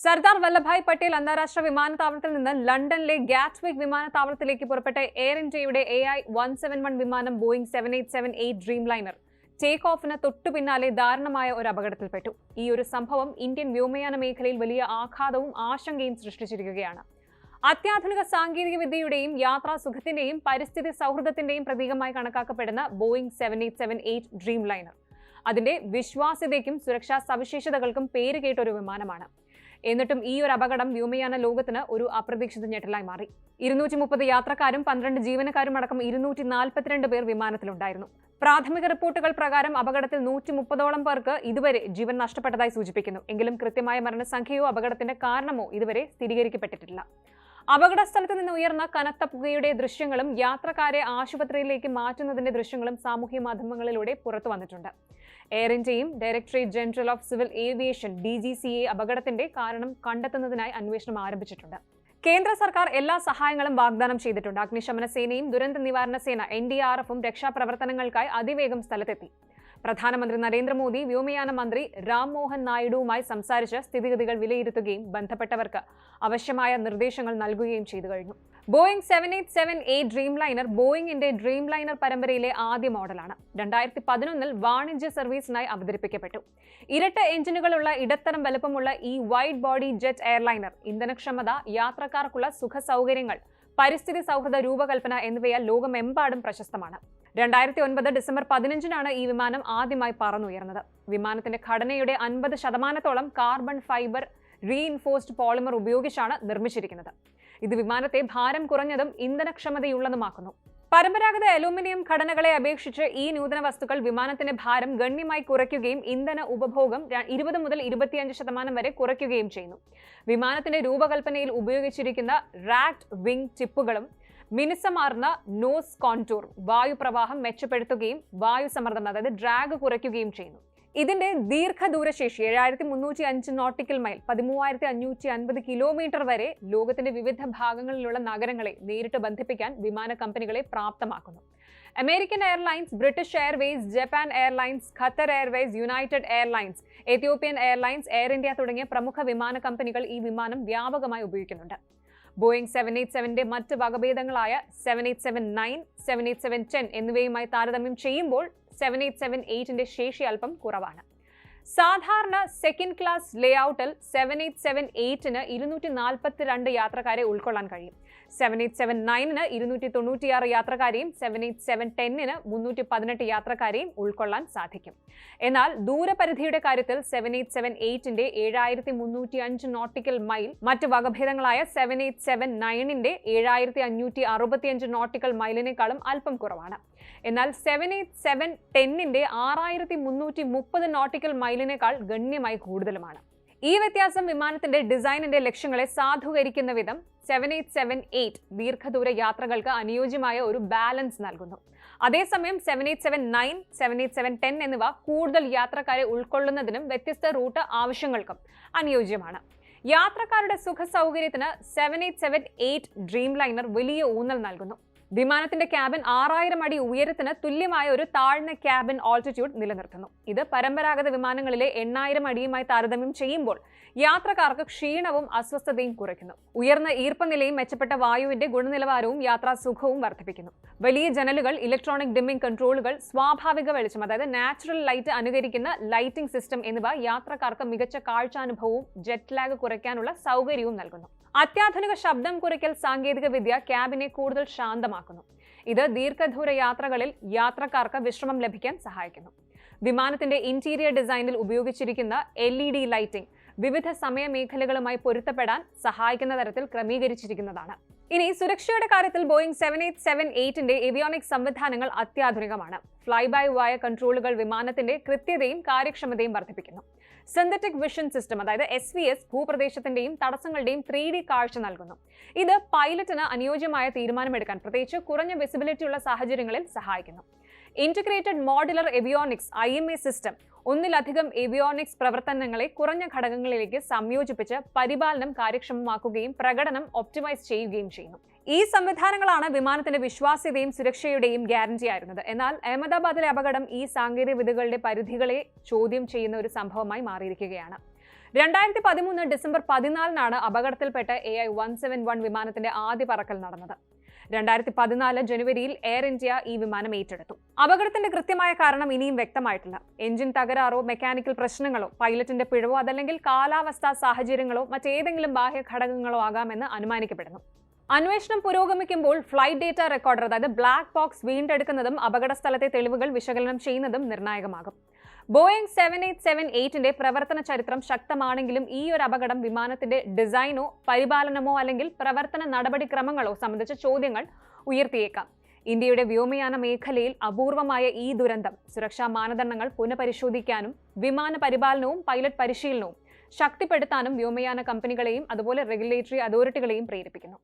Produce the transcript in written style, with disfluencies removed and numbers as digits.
സർദാർ വല്ലഭായ് പട്ടേൽ അന്താരാഷ്ട്ര വിമാനത്താവളത്തിൽ നിന്ന് ലണ്ടനിലെ ഗാറ്റ്വിക് വിമാനത്താവളത്തിലേക്ക് പുറപ്പെട്ട എയർ ഇന്ത്യയുടെ AI-171 വിമാനം ബോയിംഗ് 787-8 ഡ്രീം ലൈനർ ടേക്ക് ഓഫിന് തൊട്ടു പിന്നാലെ ദാരുണമായ ഒരു അപകടത്തിൽപ്പെട്ടു. ഈ ഒരു സംഭവം ഇന്ത്യൻ വ്യോമയാന മേഖലയിൽ വലിയ ആഘാതവും ആശങ്കയും സൃഷ്ടിച്ചിരിക്കുകയാണ്. അത്യാധുനിക സാങ്കേതിക വിദ്യയുടെയും യാത്രാ സുഖത്തിന്റെയും പരിസ്ഥിതി സൗഹൃദത്തിന്റെയും പ്രതീകമായി കണക്കാക്കപ്പെടുന്ന ബോയിംഗ് 787-8 ഡ്രീം ലൈനർ അതിന്റെ വിശ്വാസ്യതയ്ക്കും സുരക്ഷാ സവിശേഷതകൾക്കും പേരുകേട്ട ഒരു വിമാനമാണ്. എന്നിട്ടും ഈ ഒരു അപകടം വ്യോമയാന ലോകത്തിന് ഒരു അപ്രതീക്ഷിത ഞെട്ടലായി മാറി. 230 യാത്രക്കാരും 12 ജീവനക്കാരും അടക്കം 242 പേർ വിമാനത്തിലുണ്ടായിരുന്നു. പ്രാഥമിക റിപ്പോർട്ടുകൾ പ്രകാരം അപകടത്തിൽ 130ഓളം പേർക്ക് ഇതുവരെ ജീവൻ നഷ്ടപ്പെട്ടതായി സൂചിപ്പിക്കുന്നു. എങ്കിലും കൃത്യമായ മരണസംഖ്യയോ അപകടത്തിന്റെ കാരണമോ ഇതുവരെ സ്ഥിരീകരിക്കപ്പെട്ടിട്ടില്ല. അപകട സ്ഥലത്ത് നിന്ന് ഉയർന്ന കനത്ത പുകയുടെ ദൃശ്യങ്ങളും യാത്രക്കാരെ ആശുപത്രിയിലേക്ക് മാറ്റുന്നതിന്റെ ദൃശ്യങ്ങളും സാമൂഹ്യ മാധ്യമങ്ങളിലൂടെ പുറത്തു വന്നിട്ടുണ്ട്. എയർ ഇന്ത്യയും directorate general of civil aviation DGCA അപകടത്തിന്റെ കാരണം കണ്ടെത്തുന്നതിനായി അന്വേഷണം ആരംഭിച്ചിട്ടുണ്ട്. കേന്ദ്ര സർക്കാർ എല്ലാ സഹായങ്ങളും വാഗ്ദാനം ചെയ്തിട്ടുണ്ട്. അഗ്നിശമന സേനയും ദുരന്ത നിവാരണ സേന NDRFും രക്ഷാപ്രവർത്തനങ്ങൾക്കായി അതിവേഗം സ്ഥലത്തെത്തി. പ്രധാനമന്ത്രി നരേന്ദ്രമോദി വ്യോമയാന മന്ത്രി രാം മോഹൻ നായിഡുവുമായി സംസാരിച്ച് സ്ഥിതിഗതികൾ വിലയിരുത്തുകയും ബന്ധപ്പെട്ടവർക്ക് ആവശ്യമായ നിർദ്ദേശങ്ങൾ നൽകുകയും ചെയ്തു കഴിഞ്ഞു. ബോയിംഗ് 787-8 ഡ്രീം ലൈനർ ബോയിങ്ങിന്റെ ഡ്രീം ലൈനർ പരമ്പരയിലെ ആദ്യ മോഡലാണ്. 2011 വാണിജ്യ സർവീസിനായി അവതരിപ്പിക്കപ്പെട്ടു. ഇരട്ട എഞ്ചിനുകളുള്ള ഇടത്തരം വലുപ്പമുള്ള ഈ വൈഡ് ബോഡി ജെറ്റ് എയർലൈനർ ഇന്ധനക്ഷമത, യാത്രക്കാർക്കുള്ള സുഖ സൗകര്യങ്ങൾ, പരിസ്ഥിതി സൗഹൃദ രൂപകൽപ്പന എന്നിവയാൽ ലോകമെമ്പാടും പ്രശസ്തമാണ്. 2009 ഡിസംബർ 15 ഈ വിമാനം ആദ്യമായി പറന്നുയർന്നത്. വിമാനത്തിന്റെ ഘടനയുടെ 50% കാർബൺ ഫൈബർ റീഇൻഫോഴ്സ്ഡ് പോളിമർ ഉപയോഗിച്ചാണ് നിർമ്മിച്ചിരിക്കുന്നത്. ഇത് വിമാനത്തെ ഭാരം കുറഞ്ഞതും ഇന്ധനക്ഷമതയുള്ളതുമാക്കുന്നു. പരമ്പരാഗത അലൂമിനിയം ഘടനകളെ അപേക്ഷിച്ച് ഈ നൂതന വസ്തുക്കൾ വിമാനത്തിന്റെ ഭാരം ഗണ്യമായി കുറയ്ക്കുകയും ഇന്ധന ഉപഭോഗം 20 മുതൽ 25% വരെ കുറയ്ക്കുകയും ചെയ്യുന്നു. വിമാനത്തിന്റെ രൂപകൽപ്പനയിൽ ഉപയോഗിച്ചിരിക്കുന്ന റാക്ഡ് വിംഗ് ടിപ്പുകളും മിനുസമാർന്ന നോസ് കോൺടൂർ വായുപ്രവാഹം മെച്ചപ്പെടുത്തുകയും വായുസമ്മർദ്ദം അതായത് ഡ്രാഗ് കുറയ്ക്കുകയും ചെയ്യുന്നു. ഇതിന്റെ ദീർഘദൂരശേഷി 7305 നോട്ടിക്കൽ മൈൽ 13550 കിലോമീറ്റർ വരെ ലോകത്തിന്റെ വിവിധ ഭാഗങ്ങളിലുള്ള നഗരങ്ങളെ നേരിട്ട് ബന്ധിപ്പിക്കാൻ വിമാന കമ്പനികളെ പ്രാപ്തമാക്കുന്നു. American airlines, British Airways, Japan airlines, Qatar Airways, United airlines, Ethiopian airlines, air India തുടങ്ങിയ പ്രമുഖ വിമാന കമ്പനികൾ ഈ വിമാനം വ്യാപകമായി ഉപയോഗിക്കുന്നുണ്ട്. ബോയിംഗ് 787ന്റെ മറ്റ് വകഭേദങ്ങളായ 787-9, 787-10 എന്നിവയുമായി താരതമ്യം ചെയ്യുമ്പോൾ 787-8ന്റെ ശേഷി അല്പം കുറവാണ്. സാധാരണ സെക്കൻഡ് ക്ലാസ് ലേഔട്ടിൽ 787-8ന് 242 യാത്രക്കാരെ ഉൾക്കൊള്ളാൻ കഴിയും. 787-9ന് 296 യാത്രക്കാരെയും 787-10ന് 318 യാത്രക്കാരെയും ഉൾക്കൊള്ളാൻ സാധിക്കും. എന്നാൽ ദൂരപരിധിയുടെ കാര്യത്തിൽ 787-8ന്റെ 7305 നോട്ടിക്കൽ മൈൽ മറ്റ് വകഭേദങ്ങളായ 787-9ന്റെ 7565 നോട്ടിക്കൽ മൈലിനേക്കാളും അല്പം കുറവാണ്. എന്നാൽ 787-10ന്റെ 6330 നോട്ടിക്കൽ മൈലിനേക്കാൾ ഗണ്യമായി കൂടുതലുമാണ്. ഈ വ്യത്യാസം വിമാനത്തിന്റെ ഡിസൈനിന്റെ ലക്ഷ്യങ്ങളെ സാധൂകരിക്കുന്ന വിധം 787-8 ദീർഘദൂര യാത്രകൾക്ക് അനുയോജ്യമായ ഒരു ബാലൻസ് നൽകുന്നു. അതേസമയം 787-9, 787-10 എന്നിവ കൂടുതൽ യാത്രക്കാരെ ഉൾക്കൊള്ളുന്നതിനും വ്യത്യസ്ത റൂട്ട് ആവശ്യങ്ങൾക്കും അനുയോജ്യമാണ്. യാത്രക്കാരുടെ സുഖ സൗകര്യത്തിന് 787-8 ഡ്രീം ലൈനർ വലിയ ഊന്നൽ നൽകുന്നു. വിമാനത്തിന്റെ ക്യാബിൻ 6000 അടി ഉയരത്തിന് തുല്യമായ ഒരു താഴ്ന്ന ക്യാബിൻ ഓൾട്ടിറ്റ്യൂഡ് നിലനിർത്തുന്നു. ഇത് പരമ്പരാഗത വിമാനങ്ങളിലെ 8000 അടിയുമായി താരതമ്യം ചെയ്യുമ്പോൾ യാത്രക്കാർക്ക് ക്ഷീണവും അസ്വസ്ഥതയും കുറയ്ക്കുന്നു. ഉയർന്ന ഈർപ്പനിലയും മെച്ചപ്പെട്ട വായുവിന്റെ ഗുണനിലവാരവും യാത്രാ സുഖവും വർദ്ധിപ്പിക്കുന്നു. വലിയ ജനലുകൾ, ഇലക്ട്രോണിക് ഡിമ്മിംഗ് കൺട്രോളുകൾ, സ്വാഭാവിക വെളിച്ചം അതായത് നാച്ചുറൽ ലൈറ്റ് അനുകരിക്കുന്ന ലൈറ്റിംഗ് സിസ്റ്റം എന്നിവ യാത്രക്കാർക്ക് മികച്ച കാഴ്ചാനുഭവവും ജെറ്റ് ലാഗ് കുറയ്ക്കാനുള്ള സൗകര്യവും നൽകുന്നു. അത്യാധുനിക ശബ്ദം കുറയ്ക്കൽ സാങ്കേതിക വിദ്യ ക്യാബിനെ കൂടുതൽ ശാന്തമാക്കുന്നു. ഇത് ദീർഘദൂര യാത്രകളിൽ യാത്രക്കാർക്ക് വിശ്രമം ലഭിക്കാൻ സഹായിക്കുന്നു. വിമാനത്തിന്റെ ഇന്റീരിയർ ഡിസൈനിൽ ഉപയോഗിച്ചിരിക്കുന്ന LED ലൈറ്റിംഗ് വിവിധ സമയമേഖലകളുമായി പൊരുത്തപ്പെടാൻ സഹായിക്കുന്ന തരത്തിൽ ക്രമീകരിച്ചിരിക്കുന്നതാണ്. ഇനി സുരക്ഷയുടെ കാര്യത്തിൽ ബോയിംഗ് 787-8ന്റെ ഏവിയോണിക്സ് സംവിധാനങ്ങൾ അത്യാധുനികമാണ്. ഫ്ലൈ ബൈ വയർ കൺട്രോളുകൾ വിമാനത്തിന്റെ കൃത്യതയും കാര്യക്ഷമതയും വർദ്ധിപ്പിക്കുന്നു. സിന്തറ്റിക് വിഷൻ സിസ്റ്റം അതായത് SVS ഭൂപ്രദേശത്തിന്റെയും തടസ്സങ്ങളുടെയും 3D കാഴ്ച നൽകുന്നു. ഇത് പൈലറ്റിന് അനുയോജ്യമായ തീരുമാനമെടുക്കാൻ പ്രത്യേകിച്ച് കുറഞ്ഞ വിസിബിലിറ്റിയുള്ള സാഹചര്യങ്ങളിൽ സഹായിക്കുന്നു. Integrated modular avionics IMA system ഒന്നിലധികം എവിയോണിക്സ് പ്രവർത്തനങ്ങളെ കുറഞ്ഞ ഘടകങ്ങളിലേക്ക് സംയോജിപ്പിച്ച് പരിപാലനം കാര്യക്ഷമമാക്കുകയും പ്രകടനം ഒപ്റ്റിമൈസ് ചെയ്യുകയും ചെയ്യുന്നു. ഈ സംവിധാനങ്ങളാണ് വിമാനത്തിന്റെ വിശ്വാസ്യതയും സുരക്ഷയുടെയും ഗ്യാരണ്ടി ആയിരുന്നത്. എന്നാൽ അഹമ്മദാബാദിലെ അപകടം ഈ സാങ്കേതിക വിദ്യകളുടെ പരിധികളെ ചോദ്യം ചെയ്യുന്ന ഒരു സംഭവമായി മാറിയിരിക്കുകയാണ്. 2013 ഡിസംബർ 14 അപകടത്തിൽപ്പെട്ട AI-171 വിമാനത്തിന്റെ ആദ്യ പറക്കൽ നടന്നത്. 2014 ജനുവരിയിൽ എയർ ഇന്ത്യ ഈ വിമാനം ഏറ്റെടുത്തു. അപകടത്തിന്റെ കൃത്യമായ കാരണം ഇനിയും വ്യക്തമായിട്ടില്ല. എഞ്ചിൻ തകരാറോ മെക്കാനിക്കൽ പ്രശ്നങ്ങളോ പൈലറ്റിന്റെ പിഴവോ അതല്ലെങ്കിൽ കാലാവസ്ഥാ സാഹചര്യങ്ങളോ മറ്റേതെങ്കിലും ബാഹ്യ ഘടകങ്ങളോ ആകാമെന്ന് അനുമാനിക്കപ്പെടുന്നു. അന്വേഷണം പുരോഗമിക്കുമ്പോൾ ഫ്ലൈറ്റ് ഡേറ്റ റെക്കോർഡർ അതായത് ബ്ലാക്ക് ബോക്സ് വീണ്ടെടുക്കുന്നതും അപകട സ്ഥലത്തെ തെളിവുകൾ വിശകലനം ചെയ്യുന്നതും നിർണായകമാകും. ബോയിങ് 7878ന്റെ പ്രവർത്തന ചരിത്രം ശക്തമാണെങ്കിലും ഈ ഒരു അപകടം വിമാനത്തിന്റെ ഡിസൈനോ പരിപാലനമോ അല്ലെങ്കിൽ പ്രവർത്തന നടപടിക്രമങ്ങളോ സംബന്ധിച്ച ചോദ്യങ്ങൾ ഉയർത്തിയേക്കാം. ഇന്ത്യയുടെ വ്യോമയാന മേഖലയിൽ അപൂർവമായ ഈ ദുരന്തം സുരക്ഷാ മാനദണ്ഡങ്ങൾ പുനഃപരിശോധിക്കാനും വിമാന പരിപാലനവും പൈലറ്റ് പരിശീലനവും ശക്തിപ്പെടുത്താനും വ്യോമയാന കമ്പനികളെയും അതുപോലെ റെഗുലേറ്ററി അതോറിറ്റികളെയും പ്രേരിപ്പിക്കുന്നു.